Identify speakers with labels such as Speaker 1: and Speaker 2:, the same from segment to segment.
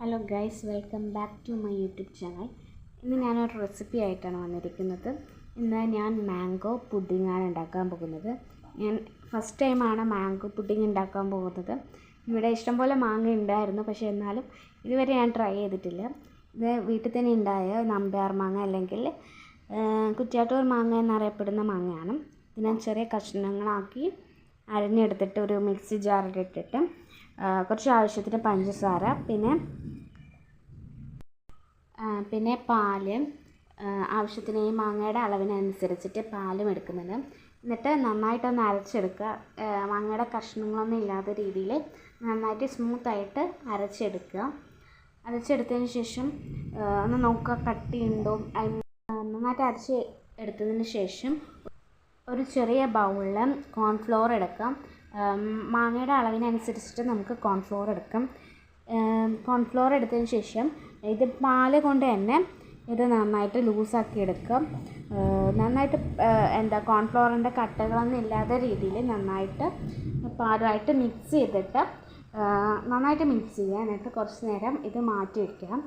Speaker 1: Hello guys, welcome back to my YouTube channel. ഇന്ന് ഞാനൊരു recipe ആയിട്ടാണ് വന്നിരിക്കുന്നത്. ഇന്ന് ഞാൻ മാംഗോ പുഡിങ്ങാണ് ഉണ്ടാക്കാൻ പോകുന്നത്. ഞാൻ ഫസ്റ്റ് ടൈമാണ് മാംഗോ പുഡിങ് ഉണ്ടാക്കാൻ പോകുന്നത്. ഇവിടെ ഇഷ്ടംപോലെ മാങ്ങ ഉണ്ടായിരുന്നു, പക്ഷേ എന്നാലും ഇതുവരെ ഞാൻ ട്രൈ ചെയ്തിട്ടില്ല. ഇത് വീട്ടിൽ തന്നെ ഉണ്ടായ നമ്പ്യാർ മാങ്ങ അല്ലെങ്കിൽ കുറ്റ്യാട്ടൂർ മാങ്ങ എന്നറിയപ്പെടുന്ന മാങ്ങയാണ്. ഇത് ഞാൻ ചെറിയ കഷ്ണങ്ങളാക്കി അരിഞ്ഞെടുത്തിട്ട് ഒരു മിക്സി ജാറിലിട്ടിട്ട് കുറച്ച് ആവശ്യത്തിന് പഞ്ചസാര, പിന്നെ പാല്, ആവശ്യത്തിന് ഈ മാങ്ങയുടെ അളവിനനുസരിച്ചിട്ട് പാലും എടുക്കുന്നുണ്ട്. എന്നിട്ട് നന്നായിട്ടൊന്ന് അരച്ചെടുക്കുക. മാങ്ങയുടെ കഷ്ണങ്ങളൊന്നും ഇല്ലാത്ത രീതിയിൽ നന്നായിട്ട് സ്മൂത്തായിട്ട് അരച്ചെടുത്തതിന് ശേഷം ഒന്ന് നോക്കുക കട്ടിയുണ്ടോ. നന്നായിട്ട് എടുത്തതിന് ശേഷം ഒരു ചെറിയ ബൗളിൽ കോൺഫ്ലോർ എടുക്കാം. മാങ്ങയുടെ അളവിനനുസരിച്ചിട്ട് നമുക്ക് കോൺഫ്ലോർ എടുക്കാം. കോൺഫ്ലോർ എടുത്തതിന് ശേഷം ഇത് പാല് കൊണ്ട് തന്നെ ഇത് നന്നായിട്ട് ലൂസാക്കി എടുക്കാം. നന്നായിട്ട് കോൺഫ്ലോറിൻ്റെ കട്ടകളൊന്നും ഇല്ലാത്ത രീതിയിൽ നന്നായിട്ട് പാലുമായിട്ട് മിക്സ് ചെയ്തിട്ട് നന്നായിട്ട് മിക്സ് ചെയ്യുക. എന്നിട്ട് കുറച്ച് നേരം ഇത് മാറ്റി വയ്ക്കാം.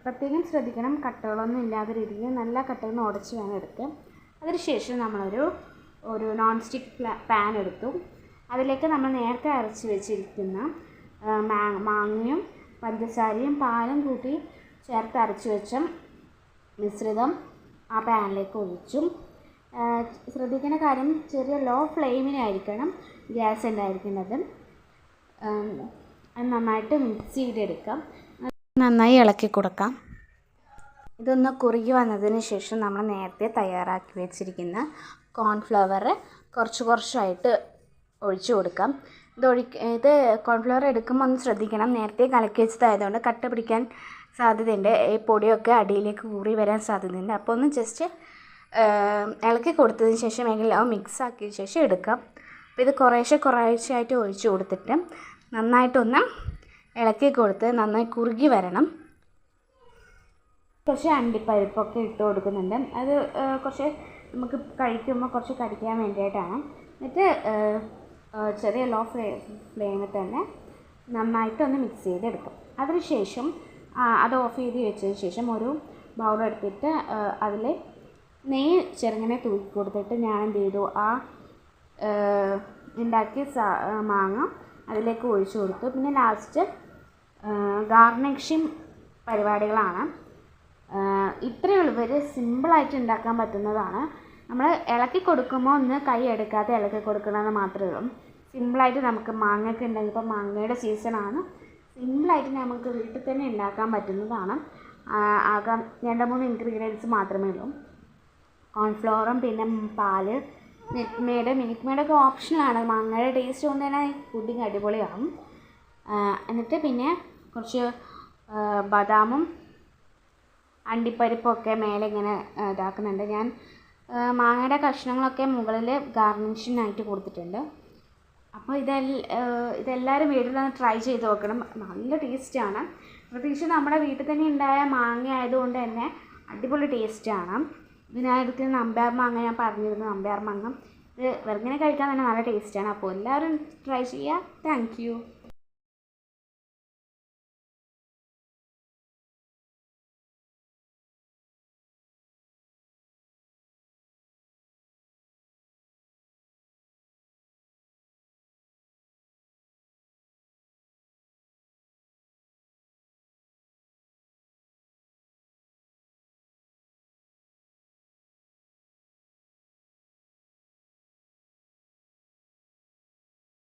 Speaker 1: പ്രത്യേകം ശ്രദ്ധിക്കണം, കട്ടകളൊന്നും ഇല്ലാത്ത രീതിയിൽ നല്ല കട്ടകൾ ഉടച്ച് വേണം എടുക്കാം. അതിനുശേഷം നമ്മളൊരു നോൺ സ്റ്റിക്ക് പാൻ എടുത്തു. അതിലേക്ക് നമ്മൾ നേരത്തെ അരച്ച് വെച്ചിരിക്കുന്ന മാങ്ങയും പഞ്ചസാരയും പാലും കൂട്ടി ചേർത്ത് അരച്ച് വെച്ച മിശ്രിതം ആ പാനിലേക്ക് ഒഴിച്ചു. ശ്രദ്ധിക്കേണ്ട കാര്യം, ചെറിയ ലോ ഫ്ലെയിമിനായിരിക്കണം ഗ്യാസ് ഉണ്ടായിരിക്കുന്നത്. അത് നന്നായിട്ട് മിക്സ് ചെയ്തെടുക്കാം. നന്നായി ഇളക്കി കൊടുക്കാം. ഇതൊന്ന് കുറുകി വന്നതിന് ശേഷം നമ്മൾ നേരത്തെ തയ്യാറാക്കി വെച്ചിരിക്കുന്ന കോൺഫ്ലവർ കുറച്ചായിട്ട് ഒഴിച്ചു കൊടുക്കാം. ഇത് കോൺഫ്ലവർ എടുക്കുമ്പോൾ ഒന്ന് ശ്രദ്ധിക്കണം, നേരത്തെ കലക്കി വെച്ചതായതുകൊണ്ട് കട്ട പിടിക്കാൻ സാധ്യതയുണ്ട്. ഈ പൊടിയൊക്കെ അടിയിലേക്ക് ഊറി വരാൻ സാധ്യതയുണ്ട്. അപ്പോൾ ഒന്ന് ജസ്റ്റ് ഇളക്കി കൊടുത്തതിന് ശേഷം എല്ലാം മിക്സ് ആക്കിയ ശേഷം എടുക്കാം. അപ്പോൾ ഇത് കുറേശ്ശെയായിട്ട് ഒഴിച്ചു കൊടുത്തിട്ട് നന്നായിട്ടൊന്ന് ഇളക്കി കൊടുത്ത് നന്നായി കുറുകി വരണം. കുറച്ച് അണ്ടിപ്പരിപ്പൊക്കെ ഇട്ട് കൊടുക്കുന്നുണ്ട്. അത് കുറച്ച് നമുക്ക് കഴിക്കുമ്പോൾ കുറച്ച് കടിക്കാൻ വേണ്ടിയിട്ടാണ്. എന്നിട്ട് ചെറിയ ലോ ഫ്ലെയിമിൽ തന്നെ നന്നായിട്ടൊന്ന് മിക്സ് ചെയ്തെടുക്കും. അതിനുശേഷം അത് ഓഫ് ചെയ്ത് വെച്ചതിന് ശേഷം ഒരു ബൗളെടുത്തിട്ട് അതിൽ നെയ്യ് ചെറുങ്ങനെ തൂക്കി കൊടുത്തിട്ട് ഞാൻ എന്ത് ചെയ്തു, ഉണ്ടാക്കിയ മാങ്ങ അതിലേക്ക് ഒഴിച്ചു കൊടുത്തു. പിന്നെ ലാസ്റ്റ് ഗാർണിഷിങ് പരിപാടികളാണ്. ഇത്രയേ ഉള്ളൂ. ഇവർ സിമ്പിളായിട്ട് ഉണ്ടാക്കാൻ പറ്റുന്നതാണ്. നമ്മൾ ഇളക്കി കൊടുക്കുമ്പോൾ ഒന്ന് കൈ എടുക്കാതെ ഇളക്കി കൊടുക്കണമെന്ന് മാത്രമേ ഉള്ളൂ. സിമ്പിളായിട്ട് നമുക്ക് മാങ്ങയൊക്കെ ഉണ്ടെങ്കിൽ, ഇപ്പോൾ മാങ്ങയുടെ സീസണാണ്, സിമ്പിളായിട്ട് നമുക്ക് വീട്ടിൽ തന്നെ ഉണ്ടാക്കാൻ പറ്റുന്നതാണ്. ആകെ 2-3 ഇൻഗ്രീഡിയൻസ് മാത്രമേ ഉള്ളൂ. കോൺഫ്ലോറും പിന്നെ പാല്, മിൽക്ക് മെയ്ഡൊക്കെ ഓപ്ഷനാണ്. മാങ്ങയുടെ ടേസ്റ്റ് കൊണ്ട് തന്നെ പുഡിങ് അടിപൊളിയാകും. എന്നിട്ട് പിന്നെ കുറച്ച് ബദാമും അണ്ടിപ്പരിപ്പൊക്കെ മേലെ ഇങ്ങനെ ഇതാക്കുന്നുണ്ട്. ഞാൻ മാങ്ങയുടെ കഷ്ണങ്ങളൊക്കെ മുകളിൽ ഗാർണിഷിനായിട്ട് കൊടുത്തിട്ടുണ്ട്. അപ്പോൾ ഇതെല്ലാവരും വീട്ടിലൊന്ന് ട്രൈ ചെയ്ത് നോക്കണം. നല്ല ടേസ്റ്റാണ്. പ്രത്യേകിച്ച് നമ്മുടെ വീട്ടിൽ തന്നെ ഉണ്ടായ മാങ്ങ ആയതുകൊണ്ട് തന്നെ അടിപൊളി ടേസ്റ്റാണ്. ഇതിനായിരിക്കും നമ്പ്യാർ മാങ്ങ, ഞാൻ പറഞ്ഞിരുന്നു നമ്പ്യാർ മാങ്ങ. ഇത് വെറുതെ കഴിക്കാൻ തന്നെ നല്ല ടേസ്റ്റാണ്. അപ്പോൾ എല്ലാവരും ട്രൈ ചെയ്യുക. Thank you.